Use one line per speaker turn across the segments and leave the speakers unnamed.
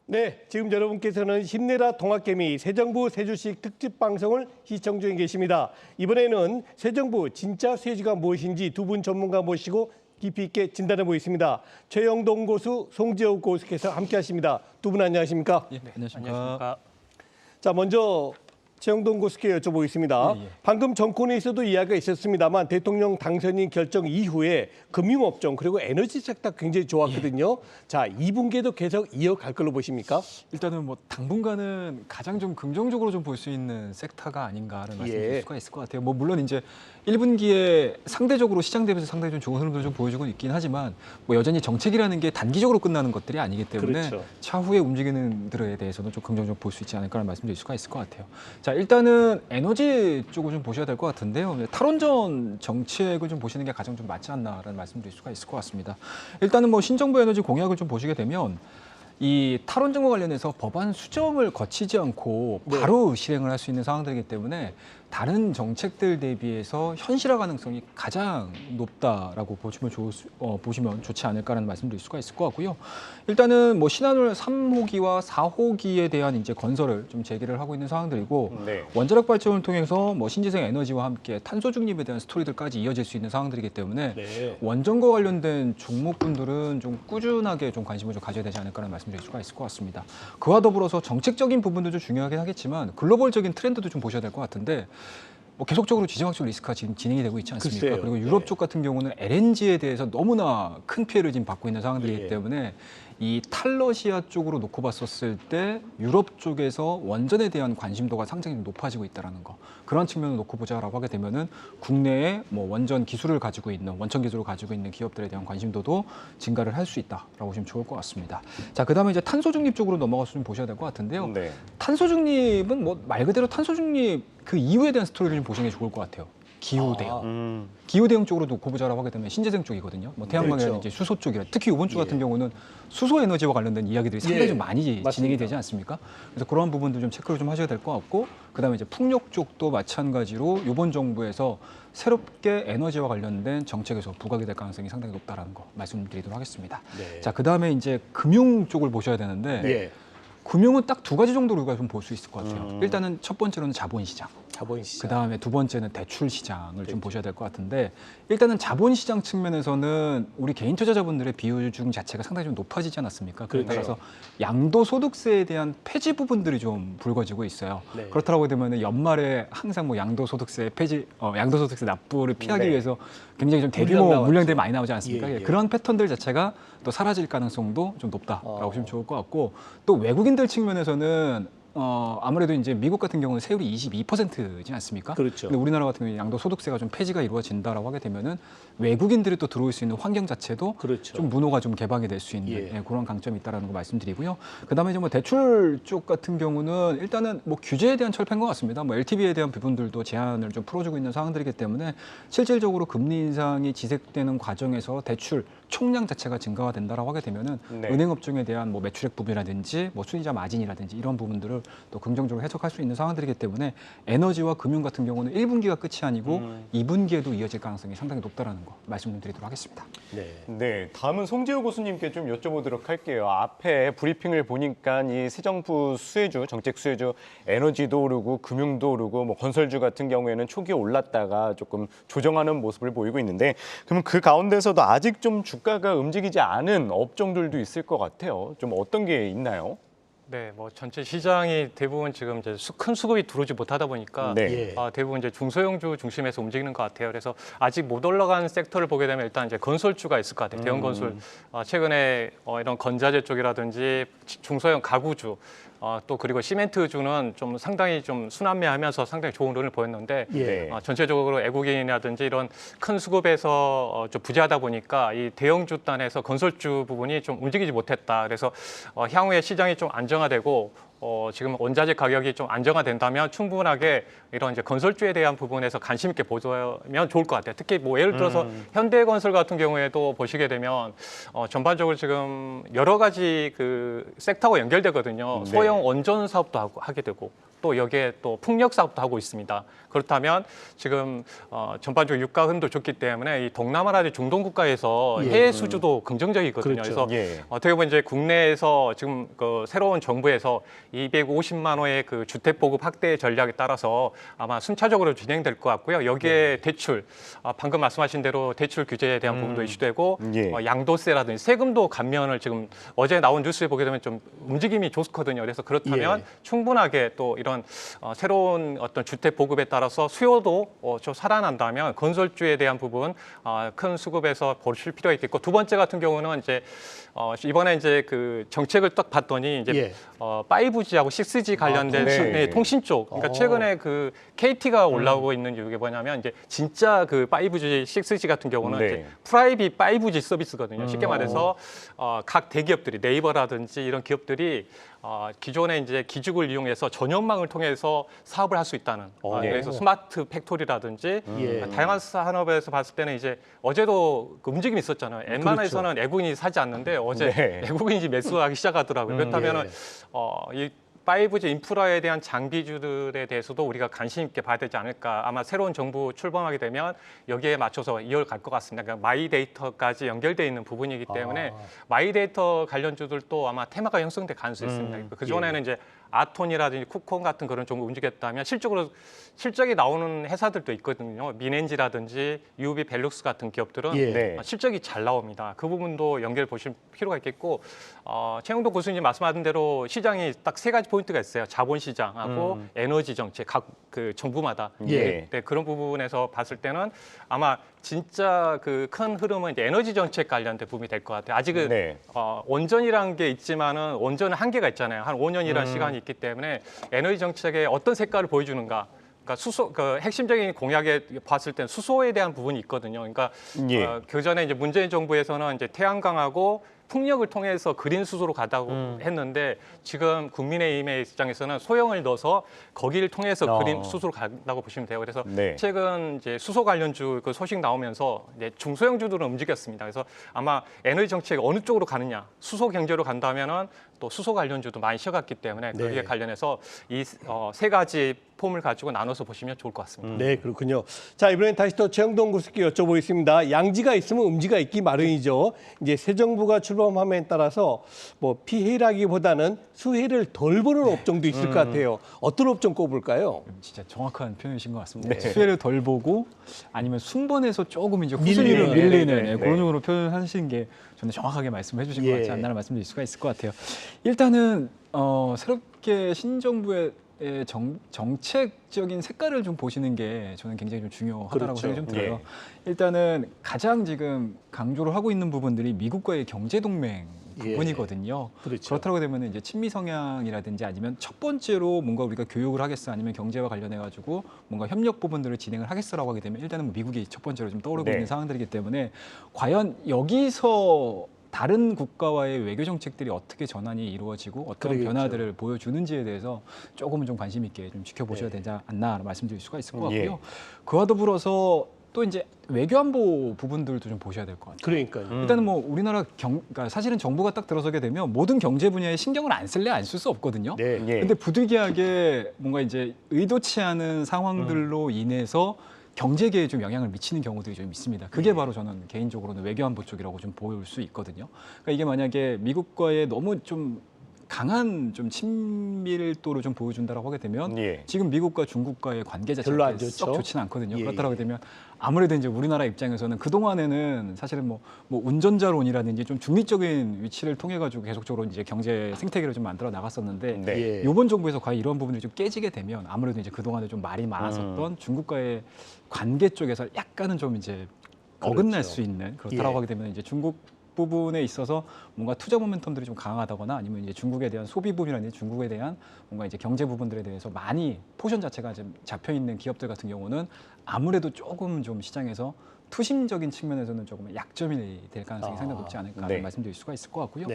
네, 지금 여러분께서는 힘내라 동학개미 새정부 세주식 특집 방송을 시청 중에 계십니다. 이번에는 새정부 진짜 세주가 무엇인지 두 분 전문가 모시고 깊이 있게 진단해 보겠습니다. 최영동 고수, 송지호 고수께서 함께하십니다. 두 분 안녕하십니까?
네, 안녕하십니까.
자, 먼저 최영동 고수께 여쭤보겠습니다. 방금 정권에서도 이야기가 있었습니다만 대통령 당선인 결정 이후에 금융업종 그리고 에너지 섹터 굉장히 좋았거든요. 자, 2분기에도 계속 이어갈 걸로 보십니까?
일단은 뭐 당분간은 가장 좀 긍정적으로 좀 볼 수 있는 섹터가 아닌가라는 말씀드릴 수가 있을 것 같아요. 뭐 물론 이제 1분기에 상대적으로 시장 대비해서 상당히 좀 좋은 흐름도 좀 보여주고 있긴 하지만 뭐 여전히 정책이라는 게 단기적으로 끝나는 것들이 아니기 때문에
그렇죠.
차후에 움직이는 들에 대해서는 좀 긍정적으로 볼 수 있지 않을까라는 말씀드릴 수가 있을 것 같아요. 자, 일단은 에너지 쪽을 좀 보셔야 될 것 같은데요. 탈원전 정책을 좀 보시는 게 가장 좀 맞지 않나라는 말씀드릴 수가 있을 것 같습니다. 일단은 뭐 신정부 에너지 공약을 좀 보시게 되면 이 탈원전과 관련해서 법안 수정을 거치지 않고 바로 실행을 할 수 있는 상황들이기 때문에 다른 정책들 대비해서 현실화 가능성이 가장 높다라고 보시면 좋지 않을까라는 말씀드릴 수가 있을 것 같고요. 일단은 뭐 신한울 3호기와 4호기에 대한 이제 건설을 좀 재개를 하고 있는 상황들이고 원자력 발전을 통해서 뭐 신재생 에너지와 함께 탄소 중립에 대한 스토리들까지 이어질 수 있는 상황들이기 때문에 원전과 관련된 종목군들은 좀 꾸준하게 좀 관심을 좀 가져야 되지 않을까라는 말씀드릴 수가 있을 것 같습니다. 그와 더불어서 정책적인 부분도 좀 중요하긴 하겠지만 글로벌적인 트렌드도 좀 보셔야 될 것 같은데 뭐 계속적으로 지정학적 리스크가 지금 진행이 되고 있지 않습니까?
글쎄요.
그리고 유럽 쪽 같은 경우는 LNG에 대해서 너무나 큰 피해를 지금 받고 있는 상황들이기 때문에 이 탈러시아 쪽으로 놓고 봤었을 때 유럽 쪽에서 원전에 대한 관심도가 상당히 높아지고 있다는 거. 그런 측면을 놓고 보자라고 하게 되면은 국내에 뭐 원전 기술을 가지고 있는 원천 기술을 가지고 있는 기업들에 대한 관심도도 증가를 할 수 있다라고 보시면 좋을 것 같습니다. 자, 그다음에 이제 탄소 중립 쪽으로 넘어가서 좀 보셔야 될 것 같은데요. 탄소 중립은 뭐 말 그대로 탄소 중립 그 이후에 대한 스토리를 좀 보시는 게 좋을 것 같아요. 기후 대응. 기후 대응 쪽으로 놓고 보자라고 하게 되면 신재생 쪽이거든요. 뭐 태양광이나 이제 수소 쪽이라 특히 이번 주 같은 경우는 수소 에너지와 관련된 이야기들이 상당히 좀 많이 진행이 되지 않습니까? 그래서 그런 부분도 좀 체크를 좀 하셔야 될 것 같고 그다음에 이제 풍력 쪽도 마찬가지로 이번 정부에서 새롭게 에너지와 관련된 정책에서 부각이 될 가능성이 상당히 높다라는 거 말씀드리도록 하겠습니다. 자, 그다음에 이제 금융 쪽을 보셔야 되는데 금융은 딱 두 가지 정도로 우리가 좀 볼 수 있을 것 같아요. 일단은 첫 번째로는 자본시장. 그다음에 두 번째는 대출 시장을 좀 보셔야 될 것 같은데 일단은 자본시장 측면에서는 우리 개인 투자자분들의 비율중 자체가 상당히 좀 높아지지 않았습니까? 그에 따라서 양도소득세에 대한 폐지 부분들이 좀 불거지고 있어요. 그렇다고 되면 연말에 항상 뭐 양도소득세 폐지, 양도소득세 납부를 피하기 위해서 굉장히 좀 대규모 물량들이 많이 나오지 않습니까? 그런 패턴들 자체가 또 사라질 가능성도 좀 높다라고 보시면 좋을 것 같고 또 외국인들 측면에서는 아무래도 이제 미국 같은 경우는 세율이 22%지 않습니까?
그렇죠.
근데 우리나라 같은 경우는 양도소득세가 좀 폐지가 이루어진다라고 하게 되면은 외국인들이 또 들어올 수 있는 환경 자체도 좀 문호가 좀 개방이 될 수 있는 그런 강점이 있다라는 거 말씀드리고요. 그다음에 이제 뭐 대출 쪽 같은 경우는 일단은 뭐 규제에 대한 철폐인 것 같습니다. 뭐 LTV에 대한 부분들도 제한을 좀 풀어주고 있는 상황들이기 때문에 실질적으로 금리 인상이 지속되는 과정에서 대출 총량 자체가 증가가 된다라고 하게 되면은 은행 업종에 대한 뭐 매출액 부분이라든지 뭐 수익자 마진이라든지 이런 부분들을 또 긍정적으로 해석할 수 있는 상황들이기 때문에 에너지와 금융 같은 경우는 1분기가 끝이 아니고 2분기에도 이어질 가능성이 상당히 높다라는 거 말씀 좀 드리도록 하겠습니다.
네, 다음은 송지호 교수님께 좀 여쭤보도록 할게요. 앞에 브리핑을 보니까 이 새 정부 수혜주, 정책 수혜주 에너지도 오르고 금융도 오르고 뭐 건설주 같은 경우에는 초기에 올랐다가 조금 조정하는 모습을 보이고 있는데 그러면 그 가운데서도 아직 좀 주가가 움직이지 않은 업종들도 있을 것 같아요. 좀 어떤 게 있나요?
네, 뭐 전체 시장이 대부분 지금 이제 큰 수급이 들어오지 못하다 보니까 대부분 이제 중소형주 중심에서 움직이는 것 같아요. 그래서 아직 못 올라간 섹터를 보게 되면 일단 이제 건설주가 있을 것 같아요. 대형 건설. 최근에 이런 건자재 쪽이라든지 중소형 가구주 또 그리고 시멘트주는 좀 상당히 좀 순환매하면서 상당히 좋은 흐름을 보였는데 전체적으로 외국인이라든지 이런 큰 수급에서 좀 부재하다 보니까 이 대형주 단에서 건설주 부분이 좀 움직이지 못했다. 그래서 향후에 시장이 좀 안정화되고 지금 원자재 가격이 좀 안정화된다면 충분하게 이런 이제 건설주에 대한 부분에서 관심 있게 보면 좋을 것 같아요. 특히 뭐 예를 들어서 현대건설 같은 경우에도 보시게 되면 전반적으로 지금 여러 가지 그 섹터가 연결되거든요. 소형 원전 사업도 하게 되고 또 여기에 또 풍력 사업도 하고 있습니다. 그렇다면 지금 전반적으로 유가 흐름도 좋기 때문에 이 동남아라든지 중동 국가에서 해외 수주도 긍정적이거든요.
그렇죠.
그래서 어떻게 보면 이제 국내에서 지금 그 새로운 정부에서 250만 호의 그 주택 보급 확대 전략에 따라서 아마 순차적으로 진행될 것 같고요. 여기에 대출, 방금 말씀하신 대로 대출 규제에 대한 부분도 이슈되고 양도세라든지 세금도 감면을 지금 어제 나온 뉴스에 보게 되면 좀 움직임이 좋거든요. 그래서 그렇다면 충분하게 또 이런 새로운 어떤 주택 보급에 따라서 수요도 좀 살아난다면 건설주에 대한 부분 큰 수급에서 보실 필요가 있겠고, 두 번째 같은 경우는 이제 이번에 이제 그 정책을 딱 봤더니 이제 5G하고 6G 관련된 통신 쪽, 그러니까 최근에 그 KT가 올라오고 있는 이유가 뭐냐면 이제 진짜 그 5G, 6G 같은 경우는 이제 프라이빗 5G 서비스거든요. 쉽게 말해서 각 대기업들이 네이버라든지 이런 기업들이 기존의 이제 기죽을 이용해서 전용망을 통해서 사업을 할 수 있다는. 그래서 스마트 팩토리라든지 다양한 산업에서 봤을 때는 이제 어제도 그 움직임이 있었잖아요. 웬만해서는 외국인이 사지 않는데 어제 외국인이 매수하기 시작하더라고요. 그렇다면은 이 5G 인프라에 대한 장비주들에 대해서도 우리가 관심 있게 봐야 되지 않을까. 아마 새로운 정부 출범하게 되면 여기에 맞춰서 이어갈 것 같습니다. 그러니까 마이데이터까지 연결되어 있는 부분이기 때문에 마이데이터 관련주들도 아마 테마가 형성될 가능성이 있습니다. 그전에는 이제 아톤이라든지 쿠콘 같은 그런 종목 움직였다면 실적이 나오는 회사들도 있거든요. 민엔지라든지 UB 벨룩스 같은 기업들은 실적이 잘 나옵니다. 그 부분도 연결 보실 필요가 있겠고, 최영도 교수님 말씀하신 대로 시장이 딱 세 가지 포인트가 있어요. 자본시장하고 에너지 정책, 각 그 정부마다. 네, 그런 부분에서 봤을 때는 아마 진짜 그 큰 흐름은 이제 에너지 정책 관련된 부분이 될 것 같아요. 아직은 원전이라는 게 있지만은 원전은 한계가 있잖아요. 한 5년이라는 시간이 있기 때문에 에너지 정책에 어떤 색깔을 보여주는가. 그러니까 수소, 그 핵심적인 공약에 봤을 때는 수소에 대한 부분이 있거든요. 그러니까 그 전에 이제 문재인 정부에서는 이제 태양광하고 풍력을 통해서 그린 수소로 가다고 했는데 지금 국민의힘의 입장에서는 소형을 넣어서 거기를 통해서 그린 수소로 간다고 보시면 돼요. 그래서 최근 이제 수소 관련주 그 소식 나오면서 이제 중소형주들은 움직였습니다. 그래서 아마 에너지 정책이 어느 쪽으로 가느냐, 수소 경제로 간다면은 또 수소 관련주도 많이 쉬어갔기 때문에 거기에 관련해서 이 세 가지 폼을 가지고 나눠서 보시면 좋을 것 같습니다.
네, 그렇군요. 자, 이번엔 다시 또 최영동 교수께 여쭤보겠습니다. 양지가 있으면 음지가 있기 마련이죠. 이제 새 정부가 출범함에 따라서 뭐 피해라기보다는 수혜를 덜 보는 업종도 있을 것 같아요. 어떤 업종 꼽을까요?
진짜 정확한 표현이신 것 같습니다. 수혜를 덜 보고 아니면 순번에서 조금 이제 후순위로 밀리는 그런 식으로 표현하시는 게 저는 정확하게 말씀해 주신 것 같지 않나는 말씀드릴 수가 있을 것 같아요. 일단은 새롭게 신정부의 정책적인 색깔을 좀 보시는 게 저는 굉장히 좀 중요하다고 생각이 좀 들어요. 일단은 가장 지금 강조를 하고 있는 부분들이 미국과의 경제 동맹 부분이거든요. 그렇다고 되면 이제 친미 성향이라든지 아니면 첫 번째로 뭔가 우리가 교육을 하겠어 아니면 경제와 관련해 가지고 뭔가 협력 부분들을 진행을 하겠어라고 하게 되면 일단은 미국이 첫 번째로 좀 떠오르고 있는 상황들이기 때문에 과연 여기서 다른 국가와의 외교 정책들이 어떻게 전환이 이루어지고 어떤 변화들을 보여주는지에 대해서 조금은 좀 관심 있게 좀 지켜보셔야 되지 않나 말씀드릴 수가 있을 것 같고요. 그와 더불어서 또 이제 외교안보 부분들도 좀 보셔야 될 것 같아요.
그러니까요.
일단은 뭐 우리나라 그러니까 사실은 정부가 딱 들어서게 되면 모든 경제 분야에 신경을 안 쓸래 안 쓸 수 없거든요. 근데 부득이하게 뭔가 이제 의도치 않은 상황들로 인해서 경제계에 좀 영향을 미치는 경우들이 좀 있습니다. 그게 바로 저는 개인적으로는 외교안보 쪽이라고 좀 보일 수 있거든요. 그러니까 이게 만약에 미국과의 너무 좀 강한 좀 친밀도를 좀 보여준다라고 하게 되면 지금 미국과 중국과의 관계 자체가 썩 좋지는 않거든요. 그렇다고 하게 되면 아무래도 이제 우리나라 입장에서는 그 동안에는 사실은 뭐 운전자론이라든지 좀 중립적인 위치를 통해 가지고 계속적으로 이제 경제 생태계를 좀 만들어 나갔었는데 이번 정부에서 과연 이런 부분들이 좀 깨지게 되면 아무래도 이제 그 동안에 좀 말이 많았었던 중국과의 관계 쪽에서 약간은 좀 이제 어긋날 수 있는 그렇다라고 하게 되면 이제 중국 부분에 있어서 뭔가 투자 모멘텀들이 좀 강하다거나 아니면 이제 중국에 대한 소비 부분이라든지 중국에 대한 뭔가 이제 경제 부분들에 대해서 많이 포션 자체가 좀 잡혀 있는 기업들 같은 경우는 아무래도 조금 좀 시장에서 투심적인 측면에서는 조금 약점이 될 가능성이 상당히 높지 않을까 말씀드릴 수가 있을 것 같고요.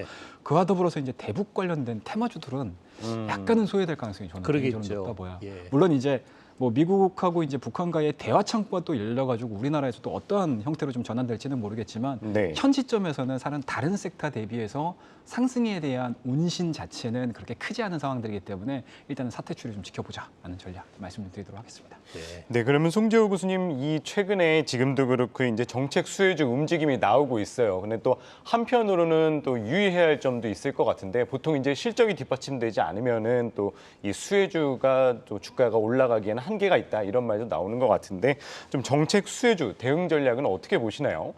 그와 더불어서 이제 대북 관련된 테마주들은 약간은 소외될 가능성이 저는 개인적으로 높다 보여. 물론 이제 뭐 미국하고 이제 북한과의 대화 창구가 또 열려가지고 우리나라에서 또 어떠한 형태로 좀 전환될지는 모르겠지만
네.
현 시점에서는 다른 섹터 대비해서 상승에 대한 운신 자체는 그렇게 크지 않은 상황들이기 때문에 일단은 사태 추이를 좀 지켜보자라는 전략 말씀 좀 드리도록 하겠습니다.
네, 그러면 송재호 교수님, 이 최근에 지금도 그렇고 이제 정책 수혜주 움직임이 나오고 있어요. 근데 또 한편으로는 또 유의해야 할 점도 있을 것 같은데 보통 이제 실적이 뒷받침되지 않으면은 또 이 수혜주가 또 주가가 올라가기에는 한계가 있다 이런 말도 나오는 것 같은데 좀 정책 수혜주 대응 전략은 어떻게 보시나요?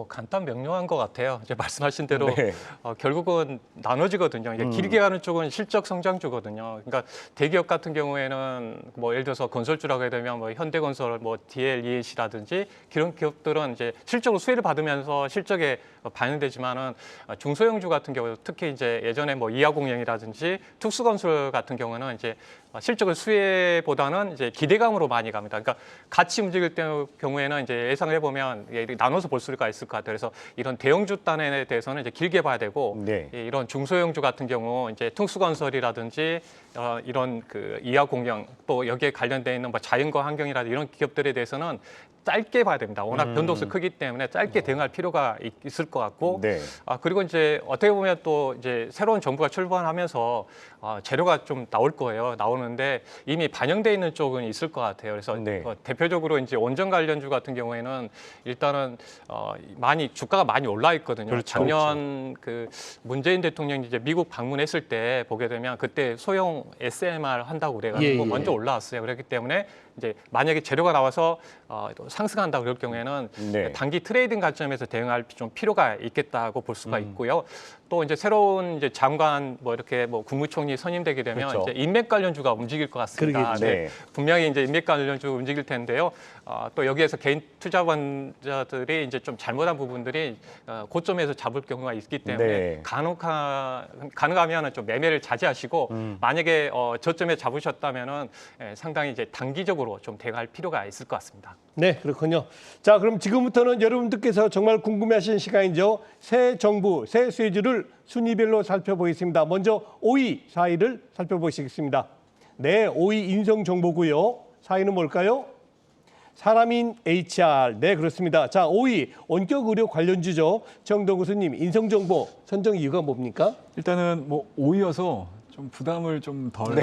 간단 명료한 것 같아요. 이제 말씀하신 대로
네.
결국은 나눠지거든요. 이제 길게 가는 쪽은 실적 성장주거든요. 그러니까 대기업 같은 경우에는 뭐 예를 들어서 건설주라고 해야 되면 뭐 현대건설, 뭐 DLEH라든지 그런 기업들은 이제 실적으로 수혜를 받으면서 실적에 반영되지만은 중소형주 같은 경우 특히 이제 예전에 뭐 이하공영이라든지 특수건설 같은 경우는 이제 실적은 수혜보다는 이제 기대감으로 많이 갑니다. 그러니까 같이 움직일 경우에는 이제 예상을 해보면 나눠서 볼 수가 있을 것 같아요. 그래서 이런 대형주 단에 대해서는 이제 길게 봐야 되고
네.
이런 중소형주 같은 경우 이제 특수건설이라든지 이런 그 이하공영 또 여기에 관련돼 있는 뭐 자연과 환경이라든지 이런 기업들에 대해서는 짧게 봐야 됩니다. 워낙 변동수 크기 때문에 짧게 대응할 필요가 있을 것 같고,
네.
그리고 이제 어떻게 보면 또 이제 새로운 정부가 출범하면서 재료가 좀 나올 거예요. 나오는데 이미 반영돼 있는 쪽은 있을 것 같아요. 그래서
네.
대표적으로 이제 원전 관련주 같은 경우에는 일단은 주가가 많이 올라 있거든요.
그렇죠.
작년 그 문재인 대통령이 이제 미국 방문했을 때 보게 되면 그때 소형 SMR 한다고 그래가지고 먼저 올라왔어요. 그렇기 때문에 이제 만약에 재료가 나와서 상승한다 그럴 경우에는
네.
단기 트레이딩 관점에서 대응할 좀 필요가 있겠다고 볼 수가 있고요. 또 이제 새로운 이제 장관 뭐 이렇게 뭐 국무총리 선임되게 되면
그렇죠.
이제 인맥 관련주가 움직일 것 같습니다.
그러겠죠.
네.
분명히 이제 인맥 관련주 움직일 텐데요. 또 여기에서 개인 투자원자들이 이제 좀 잘못한 부분들이 고점에서 잡을 경우가 있기 때문에
네.
가능하면은 좀 매매를 자제하시고 만약에 저점에 잡으셨다면은 상당히 이제 단기적으로 좀 대응할 필요가 있을 것 같습니다.
네, 그렇군요. 자, 그럼 지금부터는 여러분들께서 정말 궁금해하시는 시간이죠. 새 정부, 새 수혜주를 순위별로 살펴보겠습니다. 먼저 5위, 4위를 살펴보시겠습니다. 네, 5위 인성정보고요. 4위는 뭘까요? 사람인 HR. 네, 그렇습니다. 자, 5위 원격 의료 관련주죠. 정동 교수님, 인성정보 선정 이유가 뭡니까?
일단은 뭐 5위여서 좀 부담을 좀 덜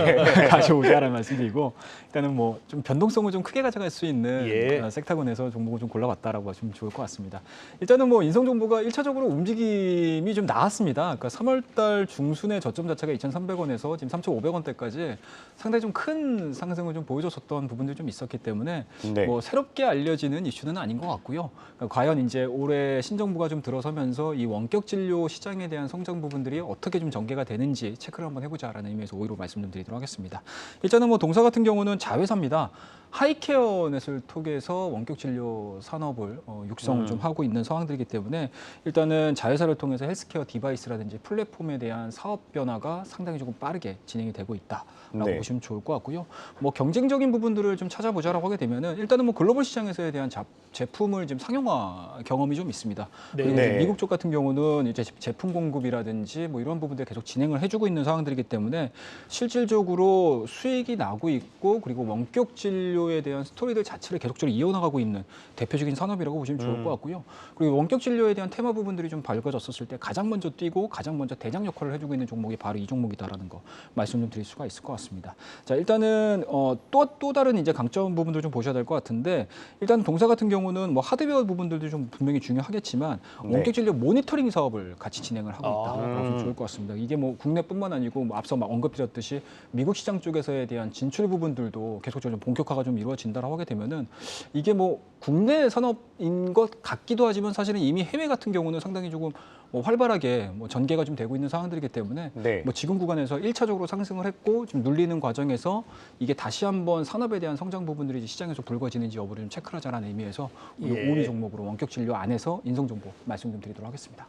가져오자라는 말씀드리고 일단은 뭐 좀 변동성을 좀 크게 가져갈 수 있는 섹터군에서 종목을 좀 골라봤다라고 하시면 좋을 것 같습니다. 일단은 뭐 인성정보가 1차적으로 움직임이 좀 나왔습니다. 그러니까 3월달 중순에 저점 자체가 2,300원에서 지금 3,500원대까지 상당히 좀 큰 상승을 좀 보여줬었던 부분들이 좀 있었기 때문에
네.
뭐 새롭게 알려지는 이슈는 아닌 것 같고요. 그러니까 과연 이제 올해 신정부가 좀 들어서면서 이 원격 진료 시장에 대한 성장 부분들이 어떻게 좀 전개가 되는지 체크를 한번 해보자라는 의미에서 5위로 말씀 좀 드리도록 하겠습니다. 일단은 뭐 동사 같은 경우는 자회사입니다. 하이케어넷을 통해서 원격 진료 산업을 육성을 좀 하고 있는 상황들이기 때문에 일단은 자회사를 통해서 헬스케어 디바이스라든지 플랫폼에 대한 사업 변화가 상당히 조금 빠르게 진행이 되고 있다라고
네.
보시면 좋을 것 같고요. 뭐 경쟁적인 부분들을 좀 찾아보자라고 하게 되면은 일단은 뭐 글로벌 시장에서에 대한 제품을 지금 상용화 경험이 좀 있습니다.
네.
그리고
네.
이제 미국 쪽 같은 경우는 이제 제품 공급이라든지 뭐 이런 부분들 계속 진행을 해주고 있는 상황들이기 때문에 실질적으로 수익이 나고 있고 그리고 원격 진료에 대한 스토리들 자체를 계속적으로 이어나가고 있는 대표적인 산업이라고 보시면 좋을 것 같고요. 그리고 원격 진료에 대한 테마 부분들이 좀 밝아졌었을 때 가장 먼저 뛰고 가장 먼저 대장 역할을 해주고 있는 종목이 바로 이 종목이다라는 거 말씀 좀 드릴 수가 있을 것 같습니다. 자, 일단은 또 다른 이제 강점 부분들 좀 보셔야 될 것 같은데 일단 동사 같은 경우는 뭐 하드웨어 부분들도 좀 분명히 중요하겠지만 원격 진료 모니터링 사업을 같이 진행을 하고 있다라고 보시면 좋을 것 같습니다. 이게 뭐 국내뿐만 아니고 뭐 앞서 언급드렸듯이 미국 시장 쪽에서에 대한 진출 부분들도 계속적으로 좀 본격화가 좀 이루어진다라고 하게 되면은 이게 뭐 국내 산업인 것 같기도 하지만 사실은 이미 해외 같은 경우는 상당히 조금 활발하게 뭐 전개가 좀 되고 있는 상황들이기 때문에
네.
뭐 지금 구간에서 1차적으로 상승을 했고 좀 눌리는 과정에서 이게 다시 한번 산업에 대한 성장 부분들이 이제 시장에서 불거지는지 여부를 좀 체크를 하자라는 의미에서 이 5위 종목으로 원격 진료 안에서 인성정보 말씀 좀 드리도록 하겠습니다.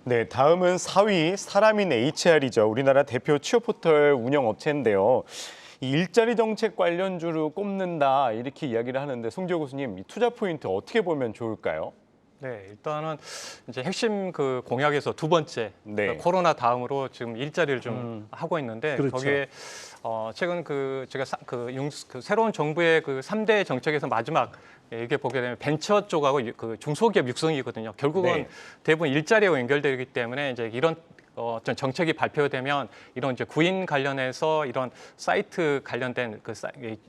네, 다음은 4위 사람인 HR이죠. 우리나라 대표 취업 포털 운영 업체인데요. 이 일자리 정책 관련주로 꼽는다 이렇게 이야기를 하는데 송재호 교수님, 이 투자 포인트 어떻게 보면 좋을까요?
네, 일단은 이제 핵심 그 공약에서 두 번째
네.
그 코로나 다음으로 지금 일자리를 좀 하고 있는데
그렇죠.
거기에 최근 그 제가 그 새로운 정부의 그 3대 정책에서 마지막 이게 보게 되면 벤처 쪽하고 그 중소기업 육성이거든요. 결국은
네.
대부분 일자리와 연결되기 때문에 이제 이런 어떤 정책이 발표되면 이런 이제 구인 관련해서 이런 사이트 관련된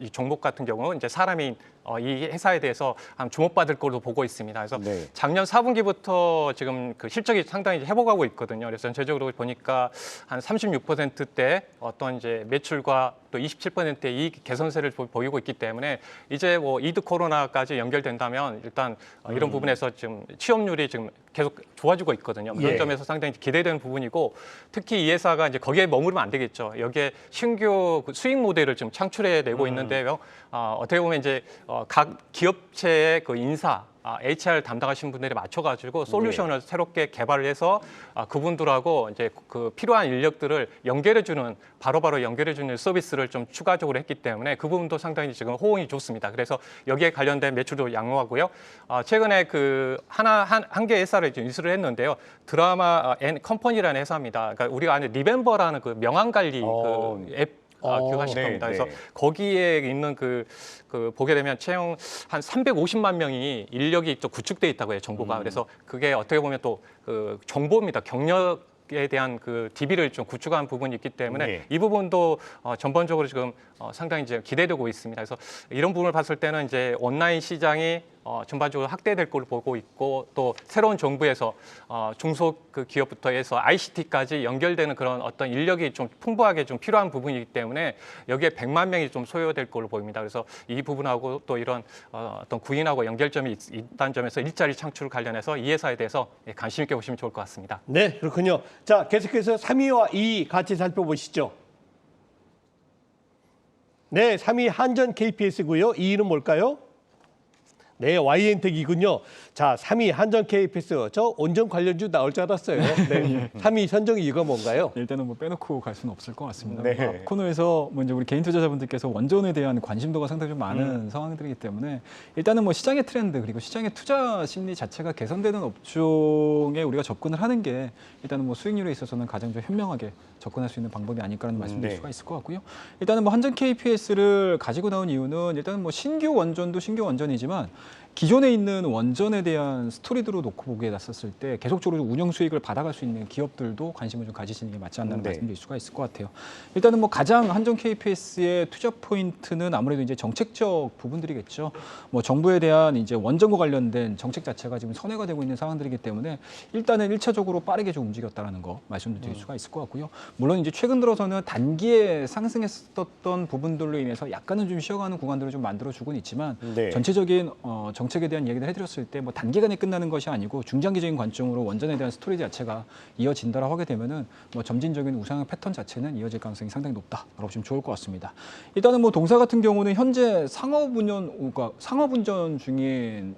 이 종목 같은 경우는 이제 사람이 이 회사에 대해서 한 주목받을 걸로 보고 있습니다. 그래서
네.
작년 4분기부터 지금 그 실적이 상당히 회복하고 있거든요. 그래서 전체적으로 보니까 한 36%대 어떤 이제 매출과 또 27%의 이익 개선세를 보이고 있기 때문에 이제 뭐 이드 코로나까지 연결된다면 일단 이런 부분에서 지금 취업률이 지금 계속 좋아지고 있거든요. 그런
예.
점에서 상당히 기대되는 부분이고 특히 이 회사가 이제 거기에 머무르면 안 되겠죠. 여기에 신규 그 수익 모델을 지금 창출해내고 있는데요. 어떻게 보면 이제 각 기업체의 그 인사 HR 담당하신 분들에 맞춰가지고 솔루션을 새롭게 개발을 해서 그분들하고 이제 그 필요한 인력들을 연결해주는 바로바로 연결해주는 서비스를 좀 추가적으로 했기 때문에 그 부분도 상당히 지금 호응이 좋습니다. 그래서 여기에 관련된 매출도 양호하고요. 최근에 그 한 개 회사를 이제 인수를 했는데요. 드라마 앤 컴퍼니라는 회사입니다. 그러니까 우리가 아는 리멤버라는 그 명함 관리 그 앱. 기억하실
네,
겁니다. 그래서
네.
거기에 있는 그 보게 되면 채용 한 350만 명이 인력이 좀 구축돼 있다고 해요, 정보가. 그래서 그게 어떻게 보면 또 그 정보입니다. 경력에 대한 그 DB를 좀 구축한 부분이 있기 때문에
네.
이 부분도 전반적으로 지금 상당히 이제 기대되고 있습니다. 그래서 이런 부분을 봤을 때는 이제 온라인 시장이 전반적으로 확대될 걸로 보고 있고 또 새로운 정부에서 중소 그 기업부터 해서 ICT까지 연결되는 그런 어떤 인력이 좀 풍부하게 좀 필요한 부분이기 때문에 여기에 100만 명이 좀 소요될 걸로 보입니다. 그래서 이 부분하고 또 이런 어떤 구인하고 연결점이 있다는 점에서 일자리 창출 관련해서 이 회사에 대해서 관심 있게 보시면 좋을 것 같습니다.
네, 그렇군요. 자, 계속해서 3위와 2위 같이 살펴보시죠. 네, 3위 한전 KPS고요. 2위는 뭘까요? 네, YN텍이군요. 자, 3위 한전 KPS. 저 온전 관련주 나올 줄 알았어요. 네. 3위 선정 이유가 뭔가요?
일단은 뭐 빼놓고 갈 수는 없을 것 같습니다.
네.
뭐 앞 코너에서 먼저 우리 개인 투자자분들께서 원전에 대한 관심도가 상당히 좀 많은 상황들이기 때문에 일단은 뭐 시장의 트렌드 그리고 시장의 투자 심리 자체가 개선되는 업종에 우리가 접근을 하는 게 일단은 뭐 수익률에 있어서는 가장 좀 현명하게 접근할 수 있는 방법이 아닐까라는 말씀드릴
네.
수가 있을 것 같고요. 일단은 뭐 한전 KPS를 가지고 나온 이유는 일단은 뭐 신규 원전도 신규 원전이지만 기존에 있는 원전에 대한 스토리들로 놓고 보게 됐었을 때 계속적으로 운영 수익을 받아갈 수 있는 기업들도 관심을 좀 가지시는 게 맞지 않나는
네.
말씀드릴 수가 있을 것 같아요. 일단은 뭐 가장 한전 KPS의 투자 포인트는 아무래도 이제 정책적 부분들이겠죠. 뭐 정부에 대한 이제 원전과 관련된 정책 자체가 지금 선회가 되고 있는 상황들이기 때문에 일단은 1차적으로 빠르게 좀 움직였다라는 거 말씀드릴 수가 있을 것 같고요. 물론 이제 최근 들어서는 단기에 상승했었던 부분들로 인해서 약간은 좀 쉬어가는 구간들을 좀 만들어주고는 있지만
네.
전체적인 정책에 대한 얘기를 해드렸을 때 뭐 단기간에 끝나는 것이 아니고 중장기적인 관점으로 원전에 대한 스토리 자체가 이어진다라고 하게 되면은 뭐 점진적인 우상향 패턴 자체는 이어질 가능성이 상당히 높다라고 보시면 좋을 것 같습니다. 일단은 뭐 동사 같은 경우는 현재 상업운전 중인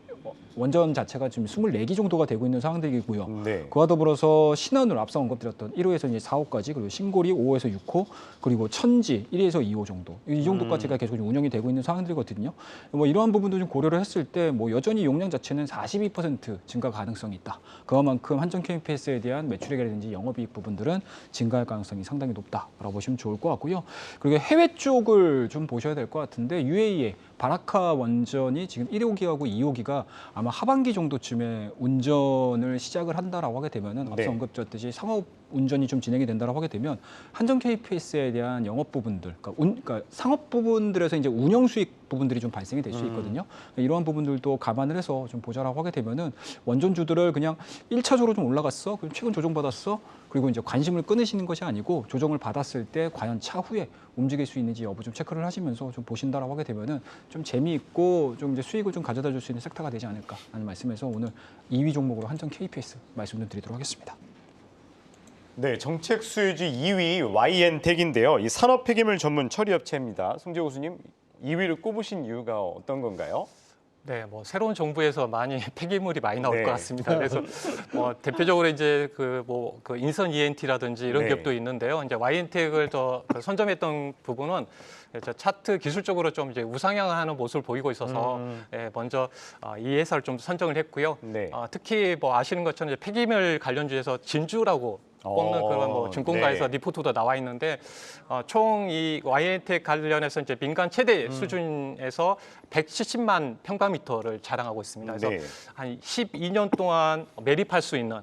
원전 자체가 지금 24기 정도가 되고 있는 상황들이고요.
네.
그와 더불어서 신안으로 앞서 언급드렸던 1호에서 이제 4호까지 그리고 신고리 5호에서 6호 그리고 천지 1에서 2호 정도 이 정도까지가 계속 운영이 되고 있는 상황들이거든요. 뭐 이러한 부분도 좀 고려를 했을 때 뭐 여전히 용량 자체는 42% 증가 가능성이 있다. 그만큼 한전 KPS에 대한 매출액이라든지 영업이익 부분들은 증가할 가능성이 상당히 높다라고 보시면 좋을 것 같고요. 그리고 해외 쪽을 좀 보셔야 될 것 같은데 UAE의 바라카 원전이 지금 1호기하고 2호기가 아마 하반기 정도쯤에 운전을 시작을 한다라고 하게 되면은
네.
앞서 언급드렸듯이 상업 운전이 좀 진행이 된다라고 하게 되면 한전 KPS에 대한 영업 부분들, 그러니까 상업 부분들에서 이제 운영 수익 부분들이 좀 발생이 될 수 있거든요. 이러한 부분들도 감안을 해서 좀 보자라고 하게 되면은 원전주들을 그냥 1차적으로 좀 올라갔어, 그럼 최근 조정받았어, 그리고 이제 관심을 끊으시는 것이 아니고 조정을 받았을 때 과연 차후에 움직일 수 있는지 여부 좀 체크를 하시면서 좀 보신다라고 하게 되면은 좀 재미있고 좀 이제 수익을 좀 가져다 줄 수 있는 섹터가 되지 않을까라는 말씀에서 오늘 2위 종목으로 한전 KPS 말씀 좀 드리도록 하겠습니다.
네, 정책 수혜주 2위 YN텍인데요. 이 산업 폐기물 전문 처리업체입니다. 송재 교수님, 2위를 꼽으신 이유가 어떤 건가요?
네, 뭐 새로운 정부에서 많이 폐기물이 많이 나올
네.
것 같습니다. 그래서 대표적으로 이제 그 인선 ENT라든지 이런
네.
기업도 있는데요. 이제 YN텍을 더 선점했던 부분은 저 차트 기술적으로 좀 이제 우상향하는 모습을 보이고 있어서 먼저 이 회사를 좀 선정을 했고요.
네.
특히 뭐 아시는 것처럼 이제 폐기물 관련주에서 진주라고 뽑는 그런 뭐 증권가에서
네.
리포트도 나와 있는데 총 이 YN텍 관련해서 이제 민간 최대 수준에서 170만 평방미터를 자랑하고 있습니다. 그래서
네.
한 12년 동안 매립할 수 있는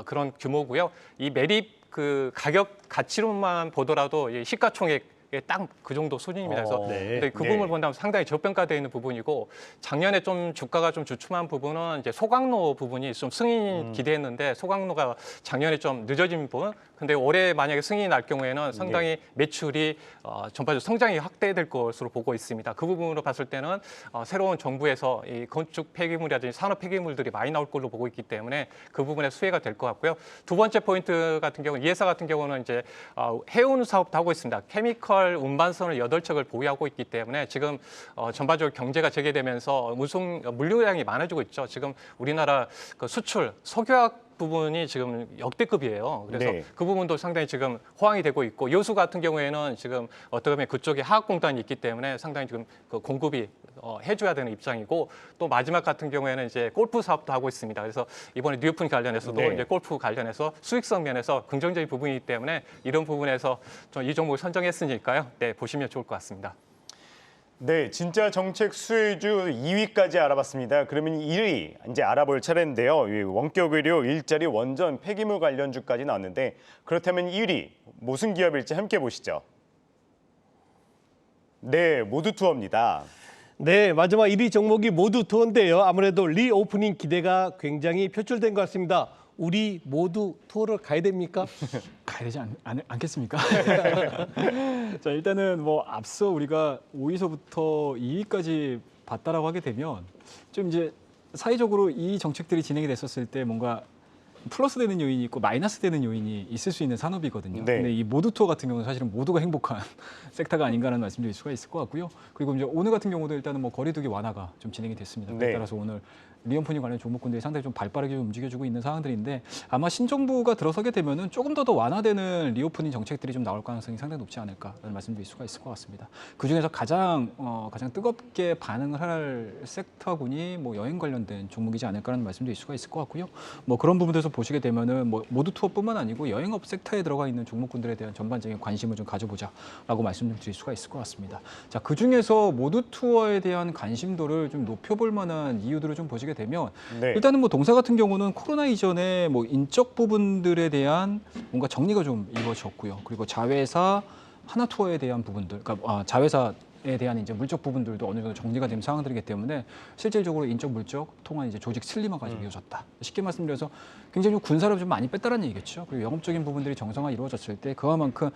그런 규모고요. 이 매립 그 가격 가치로만 보더라도 이 시가총액 딱 그 정도 수준입니다. 그래서
네.
근데 그
네.
부분을 본다면 상당히 저평가되어 있는 부분이고 작년에 좀 주가가 좀 주춤한 부분은 이제 소각로 부분이 좀 승인 기대했는데 소각로가 작년에 좀 늦어진 부분. 근데 올해 만약에 승인이 날 경우에는 상당히 매출이 전반적으로 성장이 확대될 것으로 보고 있습니다. 그 부분으로 봤을 때는 새로운 정부에서 이 건축 폐기물이라든지 산업 폐기물들이 많이 나올 걸로 보고 있기 때문에 그 부분에 수혜가 될 것 같고요. 두 번째 포인트 같은 경우는 이 회사 같은 경우는 이제 해운 사업도 하고 있습니다. 케미컬 운반선을 8척을 보유하고 있기 때문에 지금 전반적으로 경제가 재개되면서 물류량이 많아지고 있죠. 지금 우리나라 그 수출 석유화학 부분이 지금 역대급이에요. 그래서
네.
그 부분도 상당히 지금 호황이 되고 있고 여수 같은 경우에는 지금 어떻게 보면 그쪽에 화학공단이 있기 때문에 상당히 지금 그 공급이 해줘야 되는 입장이고 또 마지막 같은 경우에는 이제 골프 사업도 하고 있습니다. 그래서 이번에 뉴오픈 관련해서도
네.
이제 골프 관련해서 수익성 면에서 긍정적인 부분이기 때문에 이런 부분에서 좀 이 종목을 선정했으니까요. 네, 보시면 좋을 것 같습니다.
네, 진짜 정책 수혜주 2위까지 알아봤습니다. 그러면 1위 이제 알아볼 차례인데요. 이 원격 의료, 일자리, 원전, 폐기물 관련주까지 나왔는데 그렇다면 1위 무슨 기업일지 함께 보시죠. 네, 모두 투어입니다.
네, 마지막 1위 종목이 모두 투어인데요. 아무래도 리오프닝 기대가 굉장히 표출된 것 같습니다. 우리 모두 투어를 가야 됩니까?
가야 되지 않겠습니까? 자, 일단은 뭐 앞서 우리가 5위서부터 2위까지 봤다라고 하게 되면 좀 이제 사회적으로 이 정책들이 진행이 됐었을 때 뭔가 플러스 되는 요인이 있고 마이너스 되는 요인이 있을 수 있는 산업이거든요.
네.
근데 이 모두 투어 같은 경우는 사실은 모두가 행복한 섹터가 아닌가라는 말씀드릴 수가 있을 것 같고요. 그리고 이제 오늘 같은 경우도 일단은 뭐 거리두기 완화가 좀 진행이 됐습니다. 그에
네.
따라서 오늘 리오프닝 관련 종목군들이 상당히 좀 발빠르게 움직여주고 있는 상황들인데 아마 신정부가 들어서게 되면은 조금 더 완화되는 리오프닝 정책들이 좀 나올 가능성이 상당히 높지 않을까라는 말씀드릴 수가 있을 것 같습니다. 그 중에서 가장 뜨겁게 반응을 할 섹터군이 뭐 여행 관련된 종목이지 않을까라는 말씀드릴 수가 있을 것 같고요. 뭐 그런 부분에서 보시게 되면은 뭐 모두 투어뿐만 아니고 여행업 섹터에 들어가 있는 종목군들에 대한 전반적인 관심을 좀 가져보자라고 말씀 좀 드릴 수가 있을 것 같습니다. 자, 그 중에서 모두 투어에 대한 관심도를 좀 높여볼 만한 이유들을 좀 보시게 되면
네.
일단은 뭐 동사 같은 경우는 코로나 이전에 뭐 인적 부분들에 대한 뭔가 정리가 좀 이루어졌고요. 그리고 자회사 하나 투어에 대한 부분들, 그러니까 자회사에 대한 이제 물적 부분들도 어느 정도 정리가 된 상황들이기 때문에 실질적으로 인적 물적 통한 이제 조직 슬림화가 좀 이루어졌다. 쉽게 말씀드려서 굉장히 좀 군사를 좀 많이 뺐다는 얘기겠죠. 그리고 영업적인 부분들이 정상화 이루어졌을 때 그만큼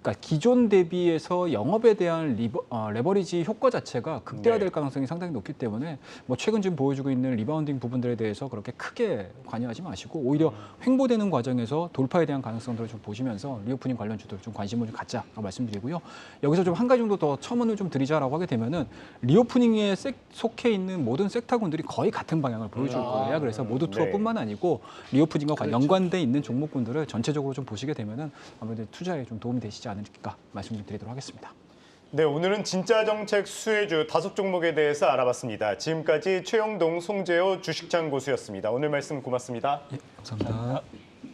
그러니까 기존 대비해서 영업에 대한 레버리지 효과 자체가 극대화될
네.
가능성이 상당히 높기 때문에 뭐 최근 지금 보여주고 있는 리바운딩 부분들에 대해서 그렇게 크게 관여하지 마시고 오히려 횡보되는 과정에서 돌파에 대한 가능성들을 좀 보시면서 리오프닝 관련주들 좀 관심을 좀 갖자라고 말씀드리고요. 여기서 좀 한 가지 정도 더 첨언을 좀 드리자라고 하게 되면은 리오프닝에 속해 있는 모든 섹터군들이 거의 같은 방향을 보여줄 거예요. 그래서 모두 투어뿐만 아니고 리오프닝과 연관돼 있는 종목군들을 전체적으로 좀 보시게 되면은 아무래도 투자에 좀 도움이 되시지 않을까 말씀 좀 드리도록 하겠습니다.
네, 오늘은 진짜 정책 수혜주 5종목에 대해서 알아봤습니다. 지금까지 최영동, 송재호 주식장 고수였습니다. 오늘 말씀 고맙습니다.
예, 감사합니다.